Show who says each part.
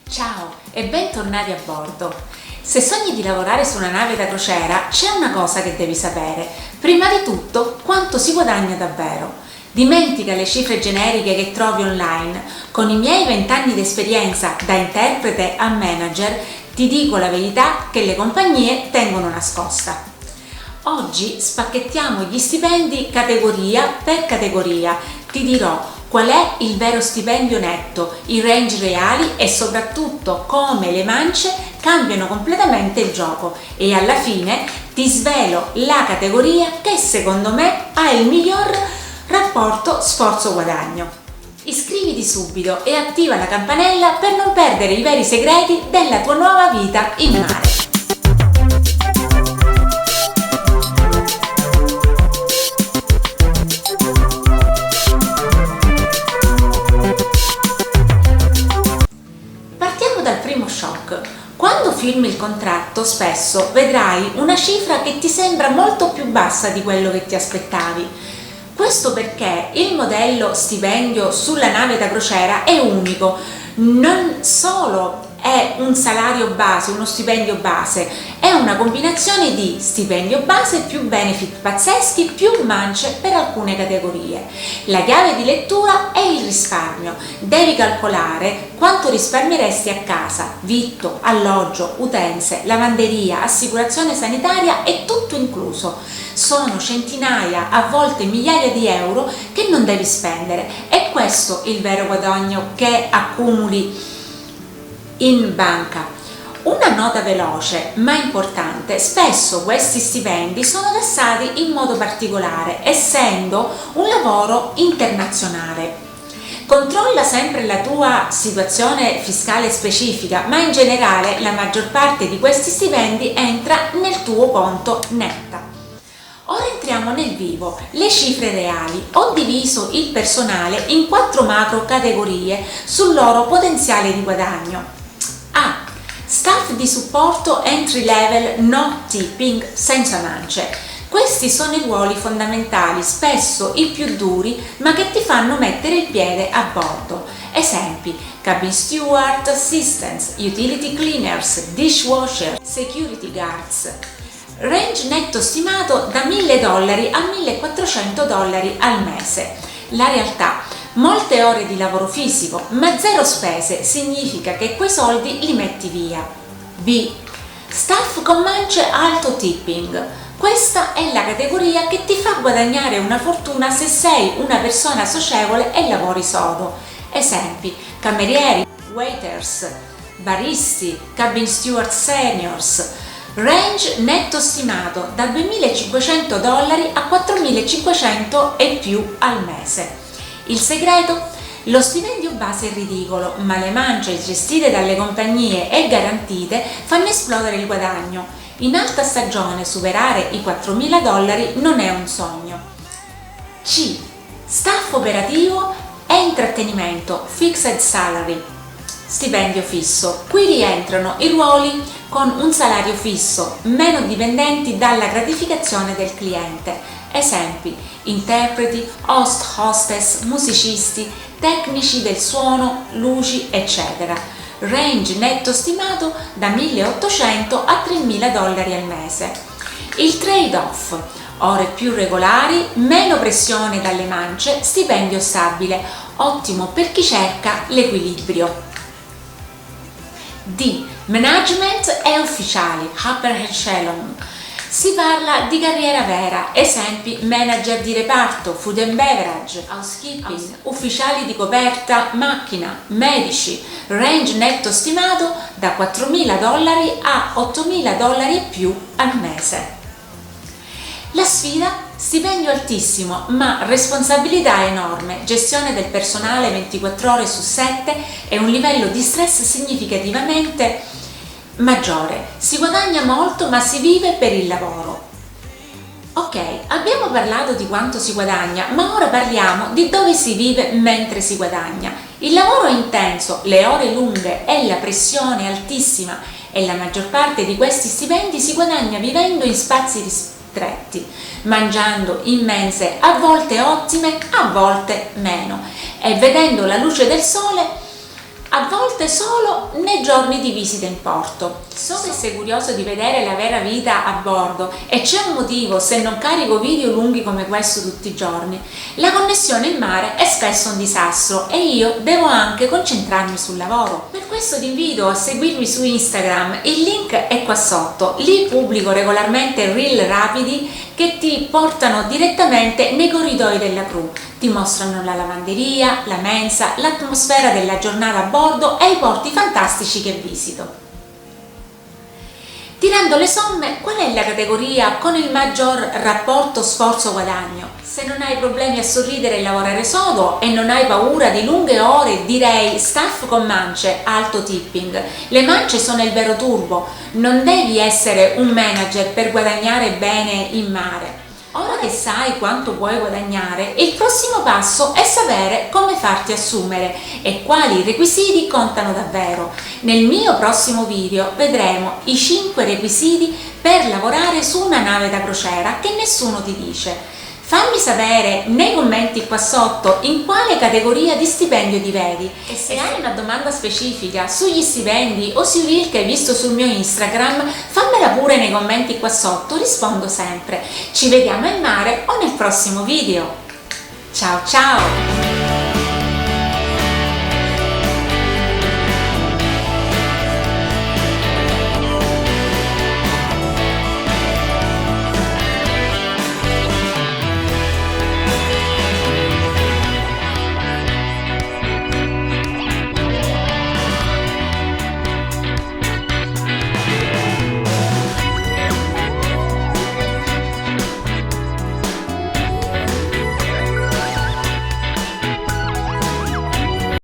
Speaker 1: Ciao e bentornati a bordo. Se sogni di lavorare su una nave da crociera, c'è una cosa che devi sapere. Prima di tutto, quanto si guadagna davvero. Dimentica le cifre generiche che trovi online. Con i miei 20 anni di esperienza da interprete a manager, ti dico la verità che le compagnie tengono nascosta. Oggi spacchettiamo gli stipendi categoria per categoria. Ti dirò qual è il vero stipendio netto, i range reali e soprattutto come le mance cambiano completamente il gioco, e alla fine ti svelo la categoria che secondo me ha il miglior rapporto sforzo-guadagno. Iscriviti subito e attiva la campanella per non perdere i veri segreti della tua nuova vita in mare. Shock. Quando firmi il contratto spesso vedrai una cifra che ti sembra molto più bassa di quello che ti aspettavi. Questo perché il modello stipendio sulla nave da crociera è unico, non solo è un salario base, uno stipendio base, è una combinazione di stipendio base più benefit pazzeschi più mance per alcune categorie. La chiave di lettura è il risparmio. Devi calcolare quanto risparmieresti a casa, vitto, alloggio, utenze, lavanderia, assicurazione sanitaria e tutto incluso. Sono centinaia, a volte migliaia di euro che non devi spendere. È questo il vero guadagno che accumuli in banca. Una nota veloce ma importante: spesso questi stipendi sono tassati in modo particolare, essendo un lavoro internazionale. Controlla sempre la tua situazione fiscale specifica, ma in generale la maggior parte di questi stipendi entra nel tuo conto netta. Ora entriamo nel vivo, le cifre reali. Ho diviso il personale in 4 macro categorie sul loro potenziale di guadagno. A. Staff di supporto entry level no tipping, senza mance. Questi sono i ruoli fondamentali, spesso i più duri, ma che ti fanno mettere il piede a bordo. Esempi: cabin steward, assistants, utility cleaners, dishwasher, security guards. Range netto stimato da $1.000 a $1.400 al mese. La realtà: molte ore di lavoro fisico, ma zero spese, significa che quei soldi li metti via. B. Staff con mance alto tipping. Questa è la categoria che ti fa guadagnare una fortuna se sei una persona socievole e lavori sodo. Esempi: camerieri, waiters, baristi, cabin steward seniors. Range netto stimato da $2.500 a $4.500 e più al mese. Il segreto? Lo stipendio base è ridicolo, ma le mance gestite dalle compagnie e garantite fanno esplodere il guadagno. In alta stagione superare i $4.000 non è un sogno. C. Staff operativo e intrattenimento, fixed salary, stipendio fisso. Qui rientrano i ruoli con un salario fisso, meno dipendenti dalla gratificazione del cliente. Esempi: interpreti, host, hostess, musicisti, tecnici del suono, luci, eccetera. Range netto stimato da $1.800 a $3.000 al mese. Il trade-off: ore più regolari, meno pressione dalle mance, stipendio stabile, ottimo per chi cerca l'equilibrio. D. Management e ufficiali, upper echelon. Si parla di carriera vera, esempi: manager di reparto, food and beverage, housekeeping, ufficiali di coperta, macchina, medici. Range netto stimato da $4.000 a $8.000 e più al mese. La sfida? Stipendio altissimo, ma responsabilità enorme, gestione del personale 24 ore su 7 e un livello di stress significativamente maggiore. Si guadagna molto, ma si vive per il lavoro. Ok, abbiamo parlato di quanto si guadagna, ma ora parliamo di dove si vive mentre si guadagna. Il lavoro è intenso, le ore lunghe e la pressione altissima, e la maggior parte di questi stipendi si guadagna vivendo in spazi ristretti, mangiando in mense a volte ottime, a volte meno, e vedendo la luce del sole a volte solo né giorni di visita in porto. So che sei curioso di vedere la vera vita a bordo e c'è un motivo se non carico video lunghi come questo tutti i giorni. La connessione in mare è spesso un disastro e io devo anche concentrarmi sul lavoro. Per questo ti invito a seguirmi su Instagram, il link è qua sotto. Lì pubblico regolarmente reel rapidi che ti portano direttamente nei corridoi della crew. Ti mostrano la lavanderia, la mensa, l'atmosfera della giornata a bordo e i porti fantastici che visito. Tirando le somme, qual è la categoria con il maggior rapporto sforzo-guadagno? Se non hai problemi a sorridere e lavorare sodo e non hai paura di lunghe ore, direi staff con mance, alto tipping. Le mance sono il vero turbo, non devi essere un manager per guadagnare bene in mare. Ora che sai quanto puoi guadagnare, il prossimo passo è sapere come farti assumere e quali requisiti contano davvero. Nel mio prossimo video vedremo i 5 requisiti per lavorare su una nave da crociera che nessuno ti dice. Fammi sapere nei commenti qua sotto in quale categoria di stipendio ti vedi e se hai una domanda specifica sugli stipendi o sui reel che hai visto sul mio Instagram, fammela pure nei commenti qua sotto, rispondo sempre. Ci vediamo in mare o nel prossimo video. Ciao ciao!